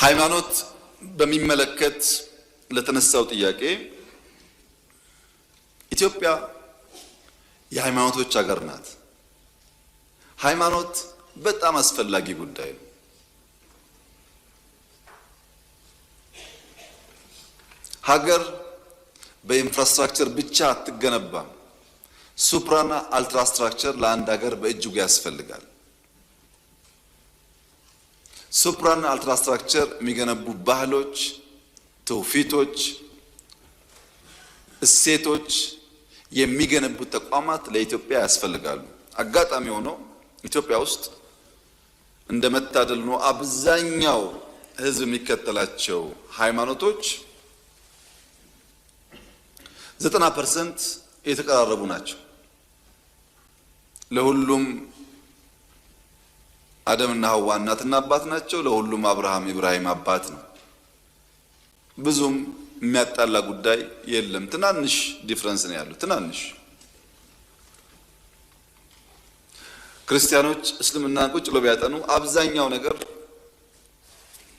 ሃይማኖት በሚመለከት ለተነሳው ጥያቄ ኢትዮጵያ የሃይማኖቶች ሀገር ናት። ሃይማኖት በጣም አስፈላጊ ጉዳይ ነው። ሀገር በኢንፍራስትራክቸር ብቻ አትገነባም። ሱፕራና አልትራስትራክቸር ለአንድ ሀገር በእጅጉ ያስፈልጋል። ሱፕራና አልትራስትራክቸር የሚገነቡ ባህሎች፣ ትውፊቶች፣ እሴቶች የሚገነቡ ተቋማት ለኢትዮጵያ ያስፈልጋሉ። አጋጣሚ ሆኖ ኢትዮጵያ ውስጥ እንደመታደል ነው አብዛኛው ሕዝብ የሚከተላቸው ሃይማኖቶች 90% የተቀራረቡ ናቸው። ለሁሉም አደምና ሐዋ እናትና አባት ናቸው። ለሁሉም አብርሃም ኢብራሂም አባት ነው። ብዙም የሚያጣላ ጉዳይ የለም። ትናንሽ ዲፍረንስ ነው ያለው። ትናንሽ ክርስቲያኖች እስልምናን ቁጭ ብለው ቢያጠኑ አብዛኛው ነገር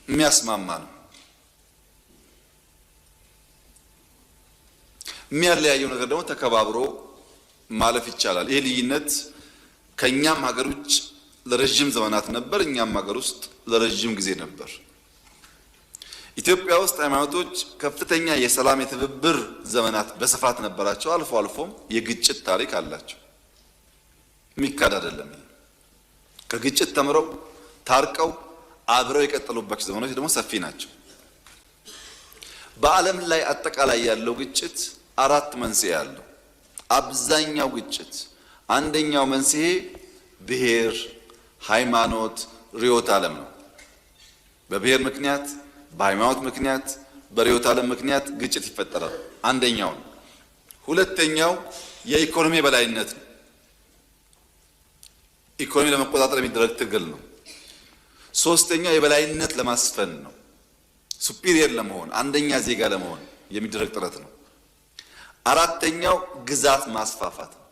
የሚያስማማ ነው። የሚያለያየው ነገር ደግሞ ተከባብሮ ማለፍ ይቻላል። ይሄ ልዩነት ከኛም ሀገር ውጭ ለረጅም ዘመናት ነበር፣ እኛም ሀገር ውስጥ ለረጅም ጊዜ ነበር። ኢትዮጵያ ውስጥ ሃይማኖቶች ከፍተኛ የሰላም የትብብር ዘመናት በስፋት ነበራቸው። አልፎ አልፎም የግጭት ታሪክ አላቸው። የሚካድ አይደለም። ከግጭት ተምረው ታርቀው አብረው የቀጠሉባቸው ዘመኖች ደግሞ ሰፊ ናቸው። በዓለም ላይ አጠቃላይ ያለው ግጭት 4 መንስኤ አለው። አብዛኛው ግጭት አንደኛው መንስኤ ብሔር፣ ሃይማኖት፣ ርዕዮተ ዓለም ነው። በብሔር ምክንያት፣ በሃይማኖት ምክንያት፣ በርዕዮተ ዓለም ምክንያት ግጭት ይፈጠራል። አንደኛው ነው። ሁለተኛው የኢኮኖሚ በላይነት ነው። ኢኮኖሚ ለመቆጣጠር የሚደረግ ትግል ነው። ሶስተኛው የበላይነት ለማስፈን ነው። ሱፒሪየር ለመሆን አንደኛ ዜጋ ለመሆን የሚደረግ ጥረት ነው። አራተኛው ግዛት ማስፋፋት ነው።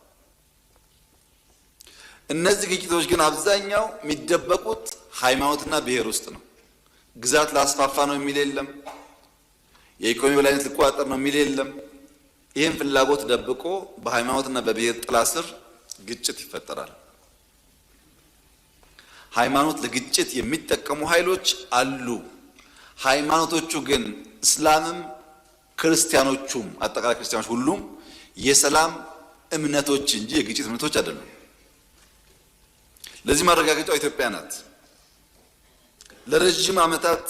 እነዚህ ግጭቶች ግን አብዛኛው የሚደበቁት ሃይማኖትና ብሔር ውስጥ ነው። ግዛት ላስፋፋ ነው የሚል የለም። የኢኮኖሚ በላይነት ሊቆጣጠር ነው የሚል የለም። ይህን ፍላጎት ደብቆ በሃይማኖትና በብሔር ጥላ ስር ግጭት ይፈጠራል። ሃይማኖት ለግጭት የሚጠቀሙ ኃይሎች አሉ። ሃይማኖቶቹ ግን እስላምም ክርስቲያኖቹም አጠቃላይ ክርስቲያኖች ሁሉም የሰላም እምነቶች እንጂ የግጭት እምነቶች አይደሉም። ለዚህ ማረጋገጫው ኢትዮጵያ ናት። ለረጅም ዓመታት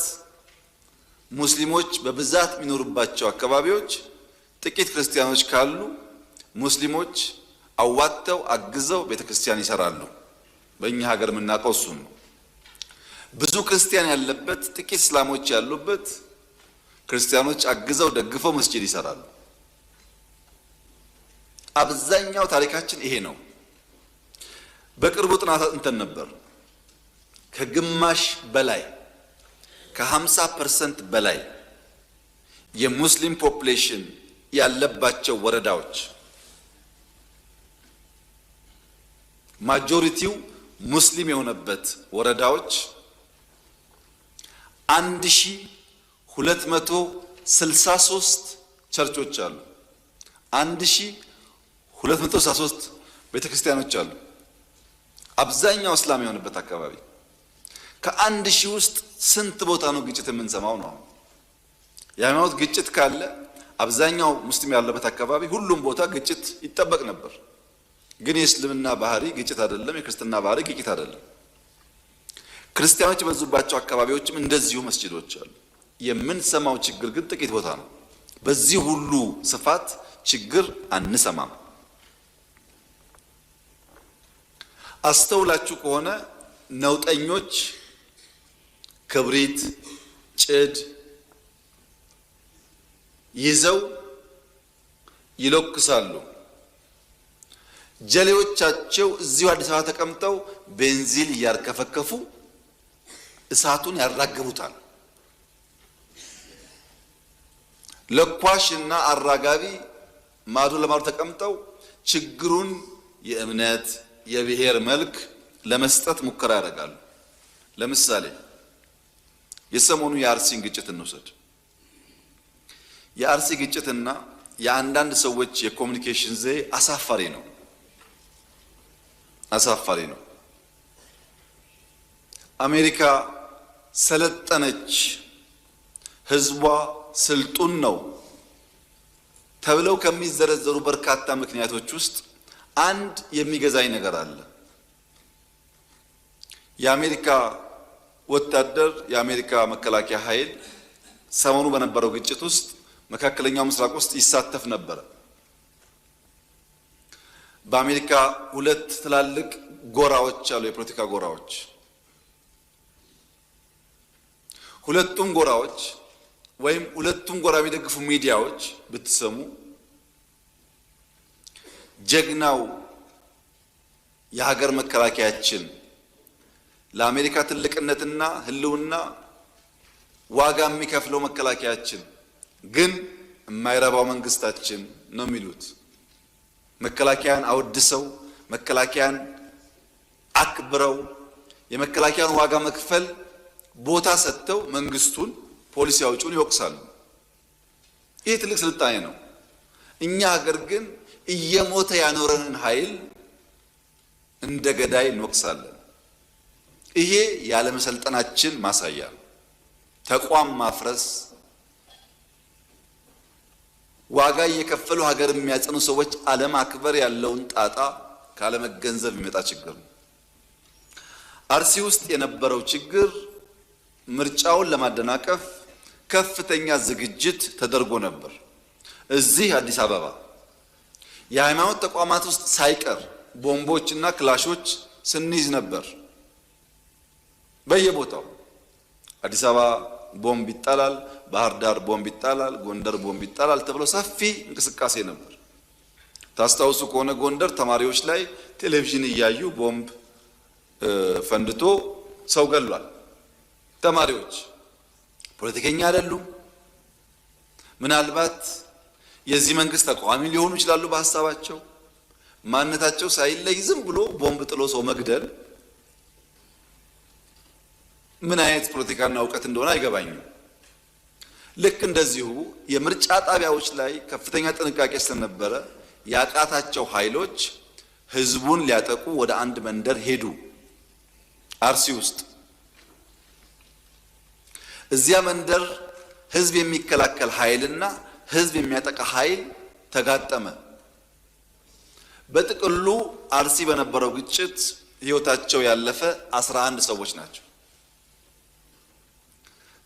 ሙስሊሞች በብዛት የሚኖሩባቸው አካባቢዎች ጥቂት ክርስቲያኖች ካሉ ሙስሊሞች አዋጥተው አግዘው ቤተክርስቲያን ይሰራሉ። በእኛ ሀገር የምናውቀው እሱን ነው። ብዙ ክርስቲያን ያለበት ጥቂት እስላሞች ያሉበት ክርስቲያኖች አግዘው ደግፈው መስጂድ ይሰራሉ። አብዛኛው ታሪካችን ይሄ ነው። በቅርቡ ጥናት እንተን ነበር። ከግማሽ በላይ ከ50% በላይ የሙስሊም ፖፑሌሽን ያለባቸው ወረዳዎች ማጆሪቲው ሙስሊም የሆነበት ወረዳዎች 1263 ቸርቾች አሉ። 1263 ቤተክርስቲያኖች አሉ። አብዛኛው እስላም የሆነበት አካባቢ ከ1000 ውስጥ ስንት ቦታ ነው ግጭት የምንሰማው ነው? የሃይማኖት ግጭት ካለ አብዛኛው ሙስሊም ያለበት አካባቢ ሁሉም ቦታ ግጭት ይጠበቅ ነበር። ግን የእስልምና ባህሪ ግጭት አይደለም፣ የክርስትና ባህሪ ግጭት አይደለም። ክርስቲያኖች በዙባቸው አካባቢዎችም እንደዚሁ መስጂዶች አሉ። የምንሰማው ችግር ግን ጥቂት ቦታ ነው። በዚህ ሁሉ ስፋት ችግር አንሰማም። አስተውላችሁ ከሆነ ነውጠኞች ክብሪት፣ ጭድ ይዘው ይለኩሳሉ። ጀሌዎቻቸው እዚሁ አዲስ አበባ ተቀምጠው ቤንዚን እያርከፈከፉ እሳቱን ያራግቡታል። ለኳሽና አራጋቢ ማዶ ለማዶ ተቀምጠው ችግሩን የእምነት የብሔር መልክ ለመስጠት ሙከራ ያደርጋሉ። ለምሳሌ የሰሞኑ የአርሲን ግጭት እንውሰድ። የአርሲ ግጭትና የአንዳንድ ሰዎች የኮሙኒኬሽን ዘዬ አሳፋሪ ነው። አሜሪካ ሰለጠነች፣ ህዝቧ ስልጡን ነው ተብለው ከሚዘረዘሩ በርካታ ምክንያቶች ውስጥ አንድ የሚገዛኝ ነገር አለ። የአሜሪካ ወታደር፣ የአሜሪካ መከላከያ ኃይል ሰሞኑ በነበረው ግጭት ውስጥ መካከለኛው ምስራቅ ውስጥ ይሳተፍ ነበር። በአሜሪካ ሁለት ትላልቅ ጎራዎች አሉ፣ የፖለቲካ ጎራዎች። ሁለቱም ጎራዎች ወይም ሁለቱም ጎራ የሚደግፉ ሚዲያዎች ብትሰሙ ጀግናው የሀገር መከላከያችን ለአሜሪካ ትልቅነትና ህልውና ዋጋ የሚከፍለው መከላከያችን ግን የማይረባው መንግስታችን ነው የሚሉት። መከላከያን አወድሰው መከላከያን አክብረው የመከላከያን ዋጋ መክፈል ቦታ ሰጥተው መንግስቱን ፖሊሲ አውጪውን ይወቅሳሉ። ይህ ትልቅ ስልጣኔ ነው። እኛ ሀገር ግን እየሞተ ያኖረንን ኃይል እንደ ገዳይ እንወቅሳለን። ይሄ ያለመሰልጠናችን ማሳያ ነው። ተቋም ማፍረስ፣ ዋጋ እየከፈሉ ሀገር የሚያጸኑ ሰዎች አለማክበር ያለውን ጣጣ ካለመገንዘብ የሚመጣ ችግር ነው። አርሲ ውስጥ የነበረው ችግር ምርጫውን ለማደናቀፍ ከፍተኛ ዝግጅት ተደርጎ ነበር። እዚህ አዲስ አበባ የሃይማኖት ተቋማት ውስጥ ሳይቀር ቦምቦችና ክላሾች ስንይዝ ነበር። በየቦታው አዲስ አበባ ቦምብ ይጣላል፣ ባህር ዳር ቦምብ ይጣላል፣ ጎንደር ቦምብ ይጣላል ተብሎ ሰፊ እንቅስቃሴ ነበር። ታስታውሱ ከሆነ ጎንደር ተማሪዎች ላይ ቴሌቪዥን እያዩ ቦምብ ፈንድቶ ሰው ገሏል። ተማሪዎች ፖለቲከኛ አይደሉም። ምናልባት የዚህ መንግስት ተቃዋሚ ሊሆኑ ይችላሉ። በሀሳባቸው ማንነታቸው ሳይለይ ዝም ብሎ ቦምብ ጥሎ ሰው መግደል ምን አይነት ፖለቲካና እውቀት እንደሆነ አይገባኝም። ልክ እንደዚሁ የምርጫ ጣቢያዎች ላይ ከፍተኛ ጥንቃቄ ስለነበረ ያቃታቸው ኃይሎች ህዝቡን ሊያጠቁ ወደ አንድ መንደር ሄዱ። አርሲ ውስጥ እዚያ መንደር ህዝብ የሚከላከል ኃይልና ህዝብ የሚያጠቃ ኃይል ተጋጠመ። በጥቅሉ አርሲ በነበረው ግጭት ህይወታቸው ያለፈ 11 ሰዎች ናቸው።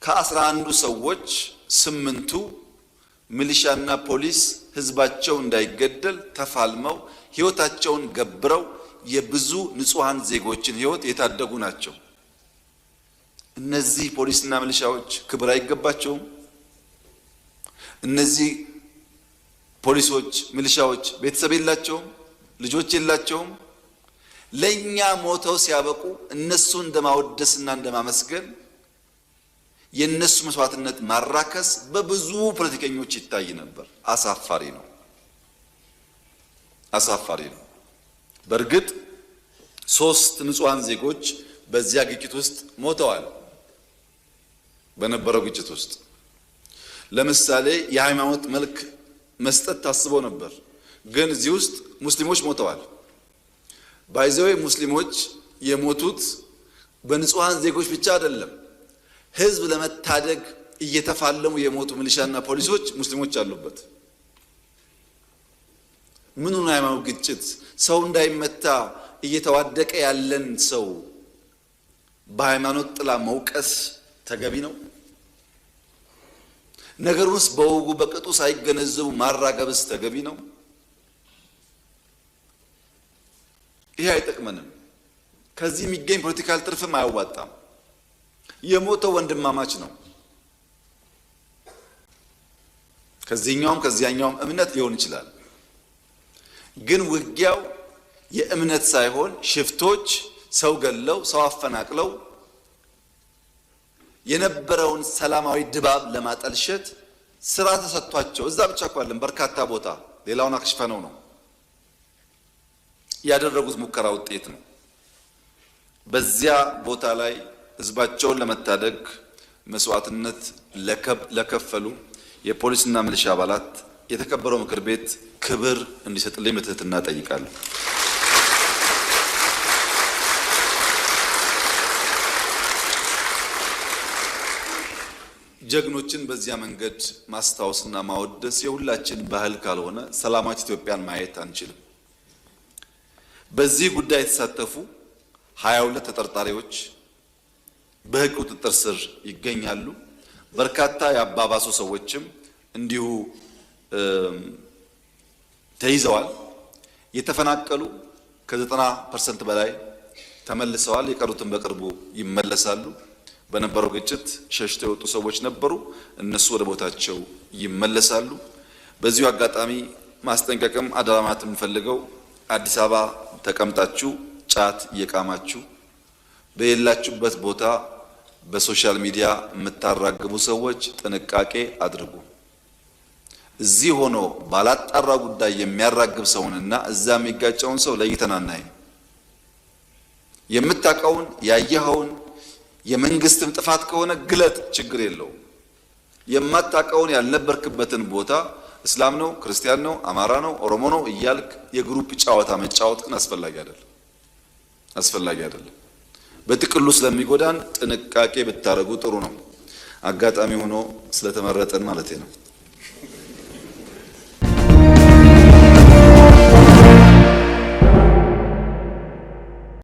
ከ11ዱ ሰዎች 8ቱ ሚሊሻና ፖሊስ ህዝባቸው እንዳይገደል ተፋልመው ህይወታቸውን ገብረው የብዙ ንጹሃን ዜጎችን ህይወት የታደጉ ናቸው። እነዚህ ፖሊስና ሚሊሻዎች ክብር አይገባቸውም? እነዚህ ፖሊሶች፣ ሚሊሻዎች ቤተሰብ የላቸውም? ልጆች የላቸውም? ለኛ ሞተው ሲያበቁ እነሱ እንደማወደስና እንደማመስገን የነሱ መስዋዕትነት ማራከስ በብዙ ፖለቲከኞች ይታይ ነበር። አሳፋሪ ነው፣ አሳፋሪ ነው። በእርግጥ 3 ንጹሃን ዜጎች በዚያ ግጭት ውስጥ ሞተዋል። በነበረው ግጭት ውስጥ ለምሳሌ የሃይማኖት መልክ መስጠት ታስቦ ነበር፣ ግን እዚህ ውስጥ ሙስሊሞች ሞተዋል። ባይዘው ሙስሊሞች የሞቱት በንጹሃን ዜጎች ብቻ አይደለም። ህዝብ ለመታደግ እየተፋለሙ የሞቱ ሚሊሻና ፖሊሶች ሙስሊሞች አሉበት። ምኑን ሃይማኖት ግጭት? ሰው እንዳይመታ እየተዋደቀ ያለን ሰው በሃይማኖት ጥላ መውቀስ ተገቢ ነው? ነገሩንስ በወጉ በቅጡ ሳይገነዘቡ ማራገብስ ተገቢ ነው? ይሄ አይጠቅመንም። ከዚህ የሚገኝ ፖለቲካል ትርፍም አያዋጣም። የሞተው ወንድማማች ነው። ከዚህኛውም ከዚያኛውም እምነት ሊሆን ይችላል። ግን ውጊያው የእምነት ሳይሆን ሽፍቶች ሰው ገለው ሰው አፈናቅለው የነበረውን ሰላማዊ ድባብ ለማጠልሸት ስራ ተሰጥቷቸው እዛ ብቻ እንኳን በርካታ ቦታ ሌላውን አክሽፈነው ነው ያደረጉት ሙከራ ውጤት ነው። በዚያ ቦታ ላይ ህዝባቸውን ለመታደግ መስዋዕትነት ለከፈሉ የፖሊስና ሚሊሻ አባላት የተከበረው ምክር ቤት ክብር እንዲሰጥልኝ በትህትና እጠይቃለሁ። ጀግኖችን በዚያ መንገድ ማስታወስና ማወደስ የሁላችን ባህል ካልሆነ ሰላማዊት ኢትዮጵያን ማየት አንችልም። በዚህ ጉዳይ የተሳተፉ 22 ተጠርጣሪዎች በሕግ ቁጥጥር ስር ይገኛሉ። በርካታ የአባባሱ ሰዎችም እንዲሁ ተይዘዋል። የተፈናቀሉ ከ90% በላይ ተመልሰዋል። የቀሩትን በቅርቡ ይመለሳሉ። በነበረው ግጭት ሸሽተው የወጡ ሰዎች ነበሩ። እነሱ ወደ ቦታቸው ይመለሳሉ። በዚሁ አጋጣሚ ማስጠንቀቅም አደራማት የምፈልገው አዲስ አበባ ተቀምጣችሁ ጫት እየቃማችሁ በሌላችሁበት ቦታ በሶሻል ሚዲያ የምታራግቡ ሰዎች ጥንቃቄ አድርጉ። እዚህ ሆኖ ባላጣራ ጉዳይ የሚያራግብ ሰውንና እዛ የሚጋጨውን ሰው ለይተን አናይም። የምታውቀውን ያየኸውን የመንግስትም ጥፋት ከሆነ ግለጥ፣ ችግር የለውም። የማታውቀውን ያልነበርክበትን ቦታ እስላም ነው፣ ክርስቲያን ነው፣ አማራ ነው፣ ኦሮሞ ነው እያልክ የግሩፕ ጨዋታ መጫወት ግን አስፈላጊ አይደለም። በጥቅሉ ስለሚጎዳን ጥንቃቄ ብታረጉ ጥሩ ነው። አጋጣሚ ሆኖ ስለተመረጠን ማለት ነው።